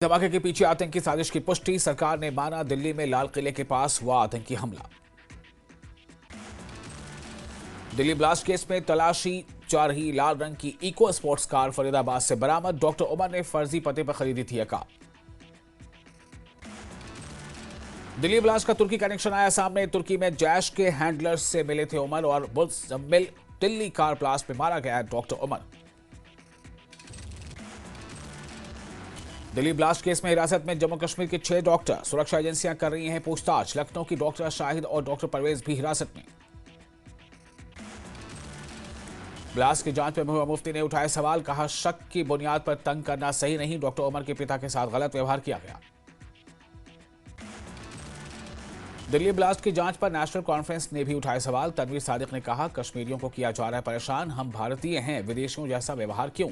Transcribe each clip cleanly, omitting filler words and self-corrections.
धमाके के पीछे आतंकी साजिश की पुष्टि, सरकार ने माना दिल्ली में लाल किले के पास हुआ आतंकी हमला। दिल्ली ब्लास्ट केस में तलाशी जा रही लाल रंग की इको स्पोर्ट्स कार फरीदाबाद से बरामद। डॉक्टर उमर ने फर्जी पते पर खरीदी थी यह कार। दिल्ली ब्लास्ट का तुर्की कनेक्शन आया सामने। तुर्की में जैश के हैंडलर्स से मिले थे उमर और मुजम्मिल। दिल्ली कार ब्लास्ट में मारा गया doctor Umar. Delhi blast case में हिरासत में जम्मू कश्मीर के 6 डॉक्टर। सुरक्षा एजेंसियां कर रही हैं पूछताछ। लखनऊ की डॉक्टर शाहिद और डॉक्टर परवेज भी हिरासत में। ब्लास्ट की जांच में महबूबा मुफ्ती ने उठाए सवाल, कहा शक की बुनियाद पर तंग करना सही नहीं। डॉक्टर उमर के पिता के साथ गलत व्यवहार किया गया। दिल्ली ब्लास्ट की जांच पर नेशनल कॉन्फ्रेंस ने भी उठाए सवाल। तनवीर सादिक ने कहा कश्मीरियों को किया जा रहा है परेशान, हम भारतीय हैं, विदेशियों जैसा व्यवहार क्यों।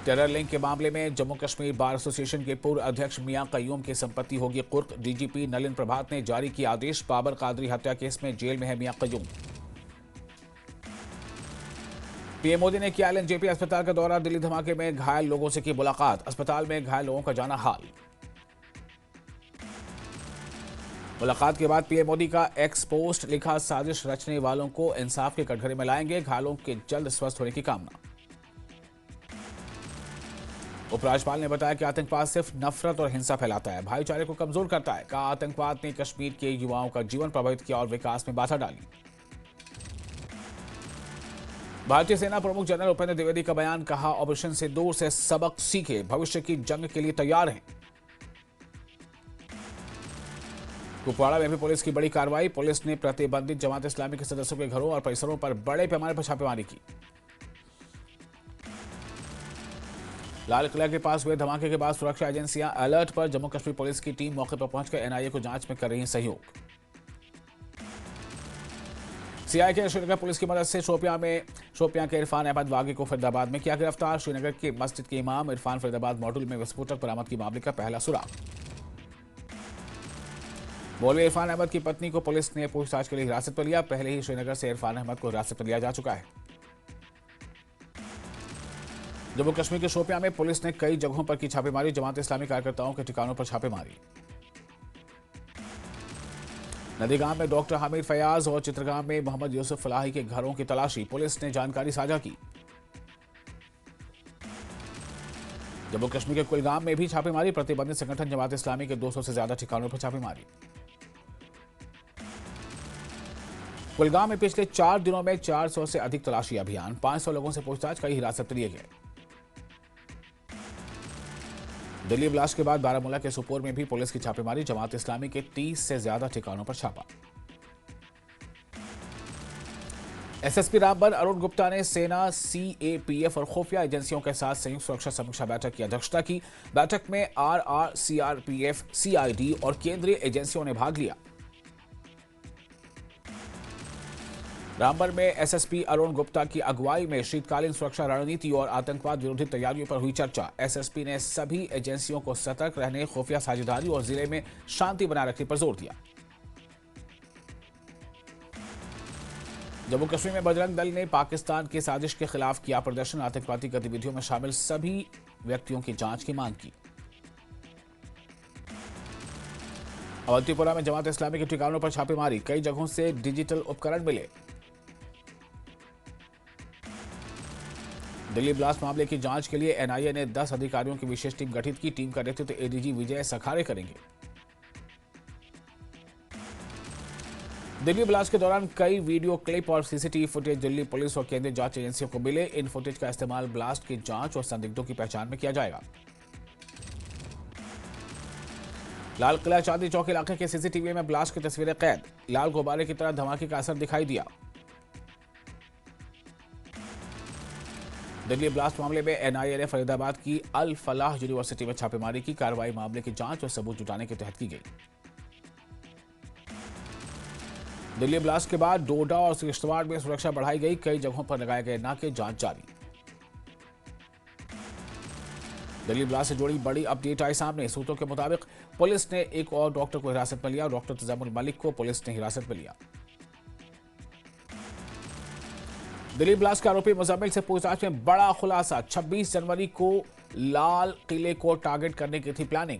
टेरर लिंक के मामले में जम्मू कश्मीर बार एसोसिएशन के पूर्व अध्यक्ष मियां कयूम की संपत्ति होगी कुर्क। डीजीपी नलिन प्रभात ने जारी किया आदेश। बाबर कादरी हत्या केस में जेल में है मियां कयूम। पीएम मोदी ने किया एलएनजेपी अस्पताल का दौरा। दिल्ली धमाके में घायल लोगों से की मुलाकात। अस्पताल में घायल लोगों का जाना हाल। मुलाकात के बाद पीएम मोदी का एक्स पोस्ट लिखा, साजिश रचने वालों को इंसाफ के कटघरे में लाएंगे, घायलों के जल्द स्वस्थ होने की कामना। उपराज्यपाल ने बताया कि आतंकवाद सिर्फ नफरत और हिंसा फैलाता है, भाईचारे को कमजोर करता है। कहा आतंकवाद ने कश्मीर के युवाओं का जीवन प्रभावित किया और विकास में बाधा डाली। भारतीय सेना प्रमुख जनरल उपेंद्र द्विवेदी का बयान, कहा ऑपरेशन सिंदूर से सबक सीखे, भविष्य की जंग के लिए तैयार हैं। कुपवाड़ा में भी पुलिस की बड़ी कार्रवाई। पुलिस ने प्रतिबंधित जमात इस्लामी के सदस्यों के घरों और परिसरों पर बड़े पैमाने पर छापेमारी की। लाल किला के पास हुए धमाके के बाद सुरक्षा एजेंसियां अलर्ट पर। जम्मू कश्मीर पुलिस की टीम मौके पर पहुंचकर एनआईए को जांच में कर रही है सहयोग। सीआईए श्रीनगर पुलिस की मदद से शोपियां के इरफान अहमद वागी को फरीदाबाद में किया गिरफ्तार। श्रीनगर के मस्जिद के इमाम इरफान फरीदाबाद मॉड्यूल में विस्फोटक बरामद की मामले का पहला सुराग। मौलवी इरफान अहमद की पत्नी को पुलिस ने पूछताछ के लिए हिरासत पर लिया। पहले ही श्रीनगर से इरफान अहमद को हिरासत पर लिया जा चुका है। जम्मू कश्मीर के शोपियां में पुलिस ने कई जगहों पर की छापेमारी। जमात इस्लामी कार्यकर्ताओं के ठिकानों पर छापेमारी। नदीगांव में डॉक्टर हामिद फयाज और चित्रगांव में मोहम्मद यूसुफ फलाही के घरों की तलाशी। पुलिस ने जानकारी साझा की। जम्मू कश्मीर के कुलगाम में भी छापेमारी। प्रतिबंधित संगठन जमात इस्लामी के 200 से ज्यादा ठिकानों पर छापेमारी। कुलगाम में पिछले 4 दिनों में 400 से अधिक तलाशी अभियान। 500 लोगों से पूछताछ, कई हिरासत लिए गए। दिल्ली ब्लास्ट के बाद बारामूला के सुपोर में भी पुलिस की छापेमारी। जमात इस्लामी के 30 से ज्यादा ठिकानों पर छापा। एसएसपी रामबन अरुण गुप्ता ने सेना, सीएपीएफ और खुफिया एजेंसियों के साथ संयुक्त सुरक्षा समीक्षा बैठक की अध्यक्षता की। बैठक में आरआर, सीआरपीएफ, सीआईडी और केंद्रीय एजेंसियों ने भाग लिया। रामबन में एसएसपी अरुण गुप्ता की अगुवाई में शीतकालीन सुरक्षा रणनीति और आतंकवाद विरोधी तैयारियों पर हुई चर्चा। एसएसपी ने सभी एजेंसियों को सतर्क रहने, खुफिया साझेदारी और जिले में शांति बनाए रखने पर जोर दिया। जम्मू कश्मीर में बजरंग दल ने पाकिस्तान की साजिश के खिलाफ किया प्रदर्शन। आतंकवादी गतिविधियों में शामिल सभी व्यक्तियों की जांच की मांग की। अवंतीपुरा में जमात इस्लामी के ठिकानों पर छापेमारी। कई जगहों से डिजिटल उपकरण मिले। दिल्ली ब्लास्ट मामले की जांच के लिए एनआईए ने 10 अधिकारियों की विशेष टीम गठित की। टीम का नेतृत्व एडीजी विजय सखारे करेंगे। दिल्ली ब्लास्ट के दौरान कई वीडियो क्लिप और सीसीटीवी फुटेज दिल्ली पुलिस और केंद्रीय जांच एजेंसियों को मिले। इन फुटेज का इस्तेमाल ब्लास्ट की जांच और संदिग्धों की पहचान में किया जाएगा। लाल किला चांदनी चौक इलाके के सीसीटीवी में ब्लास्ट की तस्वीरें कैद। लाल गुब्बारे की तरह धमाके का असर दिखाई दिया। दिल्ली ब्लास्ट मामले में एनआईए ने फरीदाबाद की अल फलाह यूनिवर्सिटी में छापेमारी की। कार्रवाई मामले की जांच और सबूत जुटाने के तहत की गई। दिल्ली ब्लास्ट के बाद डोडा और किश्तवाड़ में सुरक्षा बढ़ाई गई। कई जगहों पर लगाए गए नाके, जांच जारी। दिल्ली ब्लास्ट से जुड़ी बड़ी अपडेट आई सामने। सूत्रों के मुताबिक पुलिस ने एक और डॉक्टर को हिरासत में लिया। डॉक्टर तजामुल मलिक को पुलिस ने हिरासत में लिया। दिल्ली ब्लास्ट के आरोपी मुजम्मिल से पूछताछ में बड़ा खुलासा। 26 जनवरी को लाल किले को टारगेट करने की थी प्लानिंग।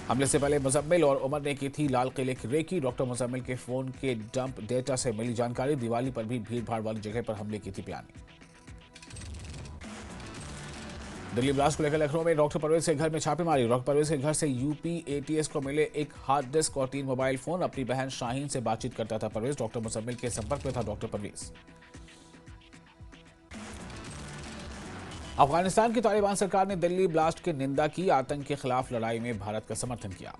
हमले से पहले मुजम्मिल और उमर ने की थी लाल किले की रेकी। डॉक्टर मुजम्मिल के फोन के डंप डेटा से मिली जानकारी। दिवाली पर भी भीड़ भाड़ वाली जगह पर हमले की थी प्लानिंग। दिल्ली ब्लास्ट को लेकर लखनऊ में डॉक्टर परवेज के घर में छापेमारी। डॉक्टर परवेज के घर से यूपी एटीएस को मिले एक हार्ड डिस्क और 3 मोबाइल फोन। अपनी बहन शाहीन से बातचीत करता था परवेज। डॉक्टर मुजम्मिल के संपर्क में था डॉक्टर परवेज। अफगानिस्तान की तालिबान सरकार ने दिल्ली ब्लास्ट की निंदा की। आतंक के खिलाफ लड़ाई में भारत का समर्थन किया।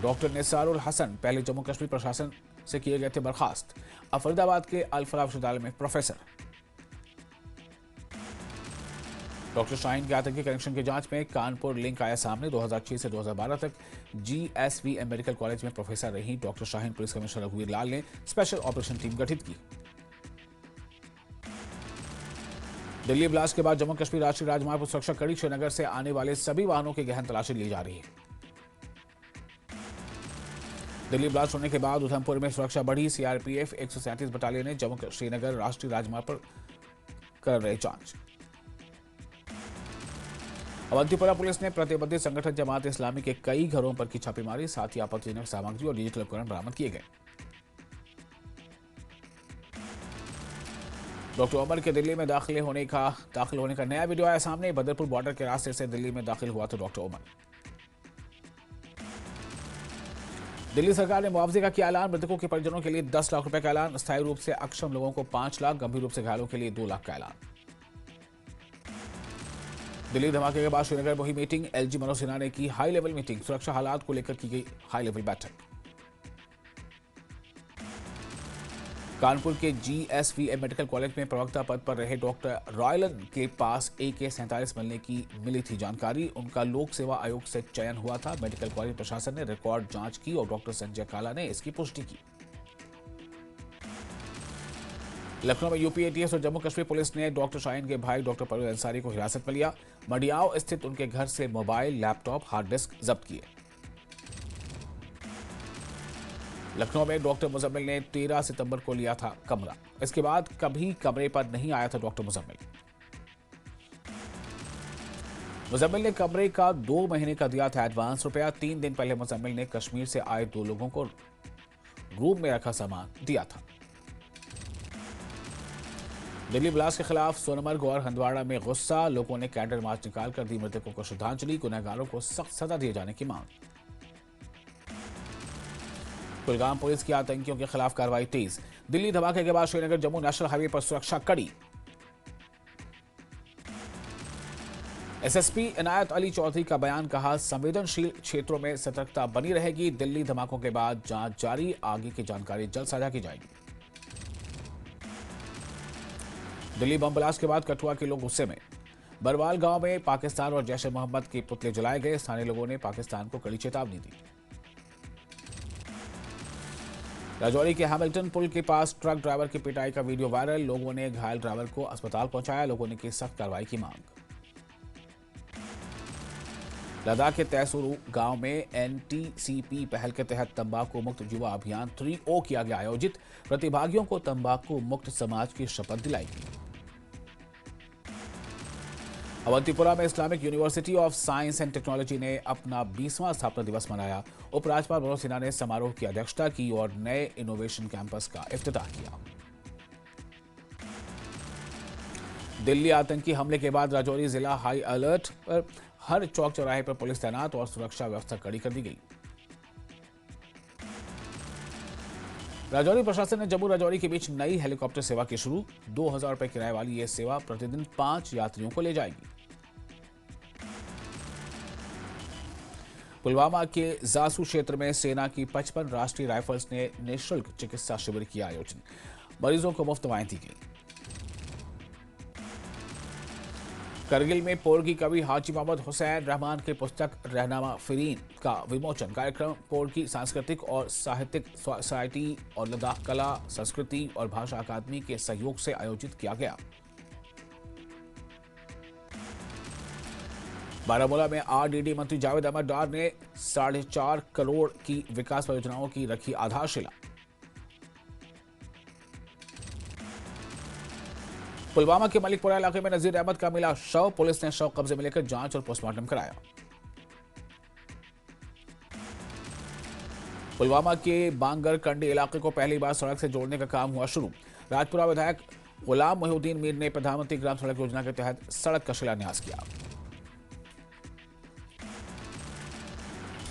डॉक्टर निसारुल हसन पहले जम्मू कश्मीर प्रशासन से किए गए थे बर्खास्त। अब फरीदाबाद के अल फलाह विश्वविद्यालय में प्रोफेसर। डॉक्टर शाहीन के आतंकी कनेक्शन की जांच में कानपुर लिंक आया सामने। 2006 से 2012 तक GSVM मेडिकल कॉलेज में प्रोफेसर रही डॉक्टर शाहीन। पुलिस कमिश्नर रघुवीर लाल ने स्पेशल ऑपरेशन टीम गठित की। दिल्ली ब्लास्ट के बाद जम्मू कश्मीर राष्ट्रीय राजमार्ग पर सुरक्षा कड़ी। श्रीनगर से आने वाले सभी वाहनों की गहन तलाशी ली जा रही है। दिल्ली ब्लास्ट होने के बाद उधमपुर में सुरक्षा बढ़ी। CRPF 137 बटालियन ने जम्मू श्रीनगर राष्ट्रीय राजमार्ग पर कर रहे जांच। अवंतीपोरा पुलिस ने प्रतिबंधित संगठन जमात इस्लामी के कई घरों पर की छापेमारी। साथ ही आपत्तिजनक सामग्री और डिजिटल उपकरण बरामद किए गए। डॉक्टर उमर के दिल्ली में दाखिल होने का नया वीडियो आया सामने। बदरपुर बॉर्डर के रास्ते से दिल्ली में दाखिल हुआ था डॉक्टर उमर। दिल्ली सरकार ने मुआवजे का किया ऐलान। मृतकों के परिजनों के लिए 10 लाख रुपए का ऐलान। अस्थायी रूप से अक्षम लोगों को 5 लाख, गंभीर रूप से घायलों के लिए 2 लाख का ऐलान। दिल्ली धमाके के बाद श्रीनगर में हुई मीटिंग। LG मनोज सिन्हा ने की हाई लेवल मीटिंग। सुरक्षा हालात को लेकर की गई हाई लेवल बैठक। कानपुर के GSVM मेडिकल कॉलेज में प्रवक्ता पद पर रहे डॉक्टर रॉयलन के पास AK-47 मिलने की मिली थी जानकारी। उनका लोक सेवा आयोग से चयन हुआ था। मेडिकल कॉलेज प्रशासन ने रिकॉर्ड जांच की और डॉक्टर संजय काला ने इसकी पुष्टि की। लखनऊ में यूपी ATS और जम्मू कश्मीर पुलिस ने डॉक्टर शाहीन के भाई डॉक्टर परवेज अंसारी को हिरासत में लिया। मडियाओ स्थित उनके घर से मोबाइल, लैपटॉप, हार्ड डिस्क जब्त किए। लखनऊ में डॉक्टर मुजम्मिल ने 13 सितंबर को लिया था कमरा। इसके बाद कभी कमरे पर नहीं आया था डॉक्टर मुजम्मिल। मुजम्मिल ने कमरे का 2 महीने का दिया था एडवांस रुपया। 3 दिन पहले मुजम्मिल ने कश्मीर से आए 2 लोगों को रूम में रखा सामान दिया था। दिल्ली ब्लास्ट के खिलाफ सोनमर्ग और हंदवाड़ा में गुस्सा। लोगों ने कैंडल मार्च निकालकर दी मृतकों को श्रद्धांजलि। गुनहगारों को सख्त सजा दिए जाने की मांग। कुलगाम पुलिस की आतंकियों के खिलाफ कार्रवाई तेज। दिल्ली धमाके के बाद श्रीनगर जम्मू नेशनल हाईवे पर सुरक्षा कड़ी। SSP इनायत अली चौधरी का बयान, कहा संवेदनशील क्षेत्रों में सतर्कता बनी रहेगी। दिल्ली धमाकों के बाद जांच जारी, आगे की जानकारी जल्द साझा की जाएगी। दिल्ली बम ब्लास्ट के बाद कठुआ के लोग गुस्से में। बरवाल गांव में पाकिस्तान और जैश ए मोहम्मद के पुतले जलाए गए। स्थानीय लोगों ने पाकिस्तान को कड़ी चेतावनी दी। राजौरी के हैमिल्टन पुल के पास ट्रक ड्राइवर की पिटाई का वीडियो वायरल। लोगों ने घायल ड्राइवर को अस्पताल पहुंचाया। लोगों ने की सख्त कार्रवाई की मांग। लद्दाख के तैसूरू गांव में NTCP पहल के तहत तंबाकू मुक्त युवा अभियान 3O किया गया आयोजित। प्रतिभागियों को तंबाकू मुक्त समाज की शपथ दिलाई गई। अवंतीपुरा में Islamic university of science and technology ने अपना 20वां स्थापना दिवस मनाया। उपराज्यपाल मनोज सिन्हा ने समारोह की अध्यक्षता की और नए इनोवेशन कैंपस का इफ्तिताह किया। दिल्ली आतंकी हमले के बाद राजौरी जिला हाई अलर्ट पर। हर चौक चौराहे पर पुलिस तैनात और सुरक्षा व्यवस्था कड़ी कर दी गई। राजौरी प्रशासन ने जम्मू राजौरी के बीच नई हेलीकॉप्टर सेवा की शुरू। 2000 रुपए किराए वाली यह सेवा प्रतिदिन 5 यात्रियों को ले जाएगी। पुलवामा के जासू क्षेत्र में सेना की 55 राष्ट्रीय राइफल्स ने निःशुल्क चिकित्सा शिविर किया आयोजन। मरीजों को मुफ्त दवाएं दी गई। करगिल में पोरगी कवि हाजी मोहम्मद हुसैन रहमान की पुस्तक रहनामा फिरीन का विमोचन। कार्यक्रम पोरगी सांस्कृतिक और साहित्यिक सोसाइटी और लद्दाख कला, संस्कृति और भाषा अकादमी के सहयोग से आयोजित किया गया। बारामूला में आरडीडी मंत्री जावेद अहमद डार ने 4.5 करोड़ की विकास परियोजनाओं की रखी आधारशिला। पुलवामा के मलिकपुरा इलाके में नजीर अहमद का मिला शव, पुलिस ने शव कब्जे में लेकर जांच और पोस्टमार्टम कराया। पुलवामा के बांगर कंडी इलाके को पहली बार सड़क से जोड़ने का काम हुआ शुरू। राजपुरा विधायक गुलाम मोहिउद्दीन मीर ने प्रधानमंत्री ग्राम सड़क योजना के तहत सड़क का शिलान्यास किया।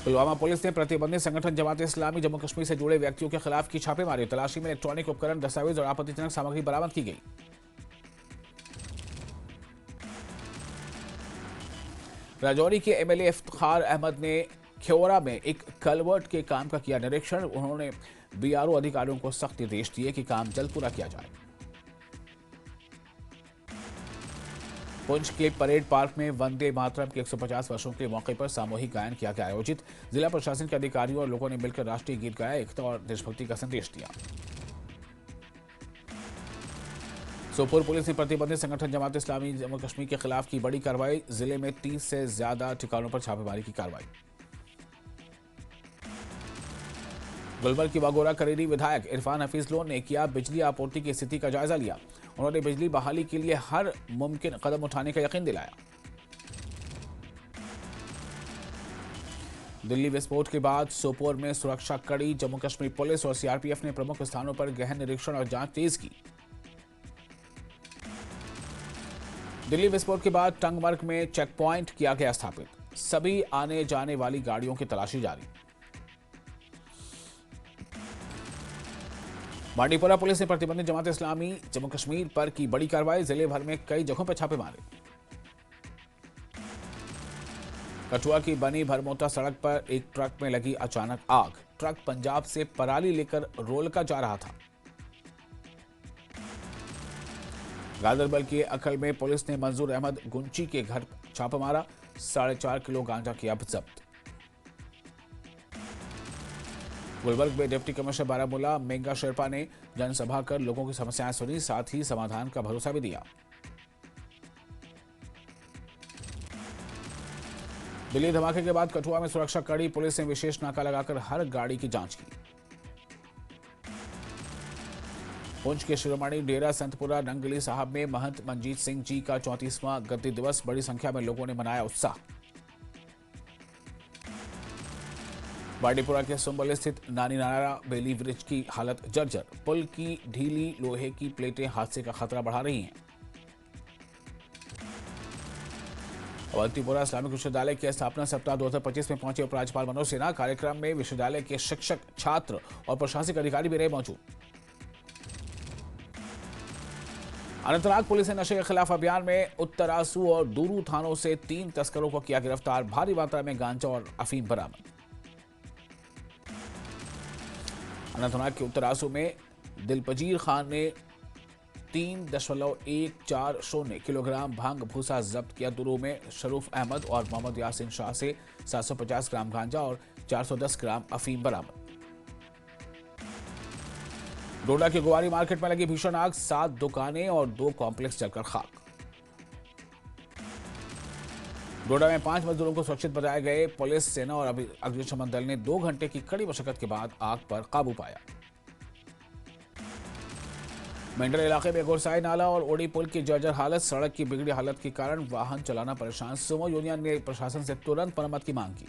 पुलवामा पुलिस ने प्रतिबंधित संगठन जमात इस्लामी जम्मू कश्मीर से जुड़े व्यक्तियों के खिलाफ की छापेमारी। तलाशी में इलेक्ट्रॉनिक उपकरण, दस्तावेज और आपत्तिजनक सामग्री बरामद की गई। राजौरी के एमएलए इफ्तिखार अहमद ने खेवरा में एक कलवर्ट के काम का किया निरीक्षण। उन्होंने बीआरओ अधिकारियों को सख्त निर्देश दिए कि काम जल्द पूरा किया जाए। पुंछ के परेड पार्क में वंदे मातरम के 150 वर्षों के मौके पर सामूहिक गायन किया गया आयोजित। जिला प्रशासन के अधिकारियों और लोगों ने मिलकर राष्ट्रीय गीत गाया, एकता और देशभक्ति का संदेश दिया। सोपोर पुलिस ने प्रतिबंधित संगठन जमात इस्लामी जम्मू कश्मीर के खिलाफ की बड़ी कार्रवाई। जिले में 30 से ज्यादा ठिकानों पर छापेमारी की कार्रवाई। गुलबर्ग की वागोरा करेरी विधायक इरफान हफीज लोन ने किया बिजली आपूर्ति की स्थिति का जायजा लिया। उन्होंने बिजली बहाली के लिए हर मुमकिन कदम उठाने का यकीन दिलाया। दिल्ली विस्फोट के बाद सोपोर में सुरक्षा कड़ी। जम्मू कश्मीर पुलिस और सीआरपीएफ ने प्रमुख स्थानों पर गहन निरीक्षण और जांच तेज की। दिल्ली विस्फोट के बाद टंगमर्ग में चेक पॉइंट किया गया स्थापित। सभी आने जाने वाली गाड़ियों की तलाशी जारी। बांडीपुरा पुलिस ने प्रतिबंधित जमात इस्लामी जम्मू कश्मीर पर की बड़ी कार्रवाई। जिले भर में कई जगहों पर छापे मारे। कठुआ की बनी भरमोता सड़क पर एक ट्रक में लगी अचानक आग। ट्रक पंजाब से पराली लेकर रोलका जा रहा था। गांधरबल के अखल में पुलिस ने मंजूर अहमद गुंची के घर छापा मारा। 4.5 किलो गांजा किया जब्त। गुलबर्ग में डिप्टी कमिश्नर बारामूला मेंगा शेरपा ने जनसभा कर लोगों की समस्याएं सुनी, साथ ही समाधान का भरोसा भी दिया। दिल्ली धमाके के बाद कठुआ में सुरक्षा कड़ी। पुलिस ने विशेष नाका लगाकर हर गाड़ी की जांच की। पुंछ के शिरोमणि डेरा संतपुरा नंगली साहब में महंत मंजीत सिंह जी का 34वां गद्दी दिवस। बड़ी संख्या में लोगों ने मनाया उत्साह। बांडीपुरा के सुंबल स्थित नानी नारा बेली ब्रिज की हालत जर्जर। पुल की ढीली लोहे की प्लेटें हादसे का खतरा बढ़ा रही हैं। अवंतीपुरा इस्लामिक विश्वविद्यालय के स्थापना सप्ताह 2025 में पहुंचे उपराज्यपाल मनोज सिन्हा। कार्यक्रम में विश्वविद्यालय के शिक्षक, छात्र और प्रशासनिक अधिकारी भी रहे मौजूद। अनंतनाग पुलिस ने नशे के खिलाफ अभियान में उत्तरासू और दूरू थानों से 3 तस्करों को किया गिरफ्तार। भारी मात्रा में गांजा और अफीम बरामद। अनंतनाग के उत्तरासू में दिलपजीर खान ने 3.140 किलोग्राम भांग भूसा जब्त किया। दुरू में शरूफ अहमद और मोहम्मद यासिन शाह से 750 ग्राम गांजा और 410 ग्राम अफीम बरामद। डोडा के गुवारी मार्केट में लगी भीषण आग। 7 दुकानें और 2 कॉम्प्लेक्स जलकर खाक। डोडा में 5 मजदूरों को सुरक्षित बचाए गए। पुलिस, सेना और अग्निशमन दल ने 2 घंटे की कड़ी मशक्कत के बाद आग पर काबू पाया। मेंढर इलाके में गोरसाई नाला और ओडी पुल की जर्जर हालत। सड़क की बिगड़ी हालत के कारण वाहन चलाना परेशान। सुमो यूनियन ने प्रशासन से तुरंत मरम्मत की मांग की।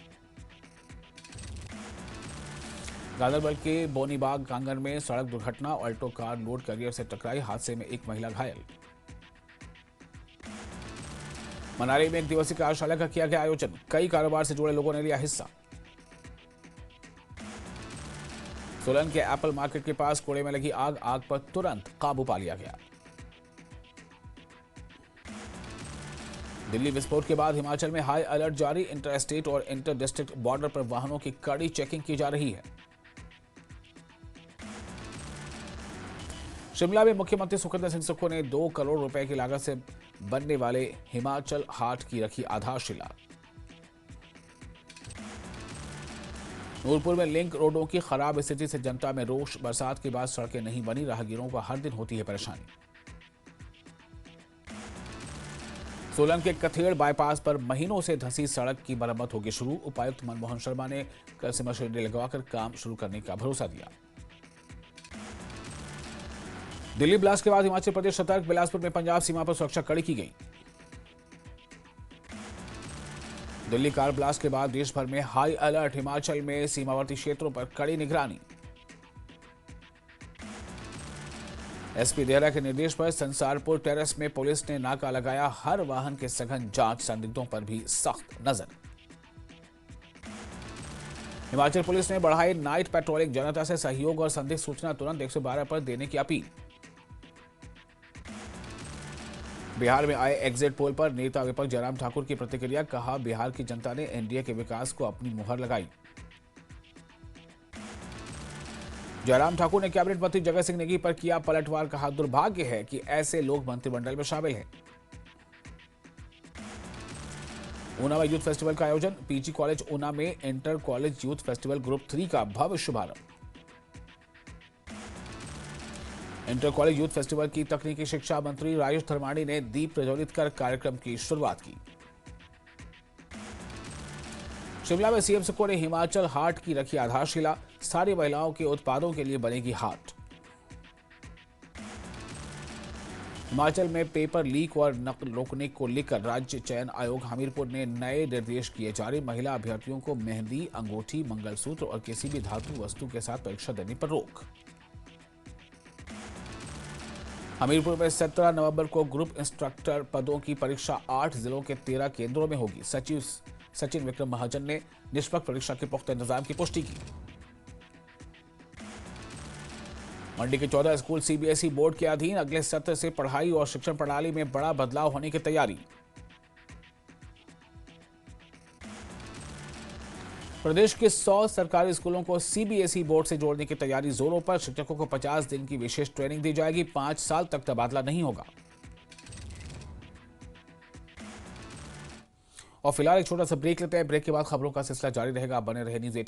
गांधरबल के बोनीबाग कांगन में सड़क दुर्घटना। ऑल्टो कार लोड कैरियर से टकराई। हादसे में एक महिला घायल। मनाली में 1 दिवसीय कार्यशाला का किया गया आयोजन। कई कारोबार से जुड़े लोगों ने लिया हिस्सा। सोलन के एप्पल मार्केट के पास कूड़े में लगी आग। आग पर तुरंत काबू पा लिया गया। दिल्ली विस्फोट के बाद हिमाचल में हाई अलर्ट जारी। इंटर स्टेट और इंटर डिस्ट्रिक्ट बॉर्डर पर वाहनों की कड़ी चेकिंग की जा रही है। शिमला में मुख्यमंत्री सुखविंदर सिंह सुक्खू ने 2 करोड़ रुपए की लागत से बनने वाले हिमाचल हाट की रखी आधारशिला। नूरपुर में लिंक रोडों की खराब स्थिति से जनता में रोष। बरसात के बाद सड़कें नहीं बनी। राहगीरों को हर दिन होती है परेशानी। सोलन के कथेड़ बाईपास पर महीनों से धंसी सड़क की मरम्मत होगी शुरू। उपायुक्त मनमोहन शर्मा ने कल से मशीनरी लगवाकर काम शुरू करने का भरोसा दिया। दिल्ली ब्लास्ट के बाद हिमाचल प्रदेश सतर्क। बिलासपुर में पंजाब सीमा पर सुरक्षा कड़ी की गई। दिल्ली कार ब्लास्ट के बाद देश भर में हाई अलर्ट। हिमाचल में सीमावर्ती क्षेत्रों पर कड़ी निगरानी। एसपी देहरा के निर्देश पर संसारपुर टेरेस में पुलिस ने नाका लगाया। हर वाहन के सघन जांच, संदिग्धों पर भी सख्त नजर। हिमाचल पुलिस ने बढ़ाई नाइट पेट्रोलिंग। जनता से सहयोग और संदिग्ध सूचना तुरंत 112 पर देने की अपील। बिहार में आए एग्जिट पोल पर नेता विपक्ष जयराम ठाकुर की प्रतिक्रिया। कहा, बिहार की जनता ने एनडीए के विकास को अपनी मुहर लगाई। जयराम ठाकुर ने कैबिनेट मंत्री जगत सिंह नेगी पर किया पलटवार। कहा, दुर्भाग्य है कि ऐसे लोग मंत्रिमंडल में शामिल हैं। ऊना में यूथ फेस्टिवल का आयोजन। पीजी कॉलेज ऊना में inter college youth festival group 3 का भव्य शुभारंभ। इंटर कॉलेज यूथ फेस्टिवल की तकनीकी शिक्षा मंत्री राजेश धर्माणी ने दीप प्रज्वलित कर कार्यक्रम की शुरुआत की। शिमला में सीएम सुक्खू ने हिमाचल हाट की रखी आधारशिला। स्थानीय महिलाओं के उत्पादों के लिए बनेगी हाट। हिमाचल में पेपर लीक और नकल रोकने को लेकर राज्य चयन आयोग हमीरपुर ने नए निर्देश किए जारी। महिला अभ्यर्थियों को मेहंदी, अंगूठी, मंगलसूत्र और किसी भी धातु वस्तु के साथ परीक्षा देने पर रोक। हमीरपुर में 17 नवंबर को ग्रुप इंस्ट्रक्टर पदों की परीक्षा 8 जिलों के 13 केंद्रों में होगी। सचिव सचिन विक्रम महाजन ने निष्पक्ष परीक्षा के पुख्ता इंतजाम की पुष्टि की। मंडी के 14 स्कूल सीबीएसई बोर्ड के अधीन। अगले सत्र से पढ़ाई और शिक्षण प्रणाली में बड़ा बदलाव होने की तैयारी। प्रदेश के 100 सरकारी स्कूलों को सीबीएसई बोर्ड से जोड़ने की तैयारी जोरों पर। शिक्षकों को 50 दिन की विशेष ट्रेनिंग दी जाएगी। 5 साल तक तबादला नहीं होगा। और फिलहाल एक छोटा सा ब्रेक लेते हैं। ब्रेक के बाद खबरों का सिलसिला जारी रहेगा। बने रहे न्यूज़ 18।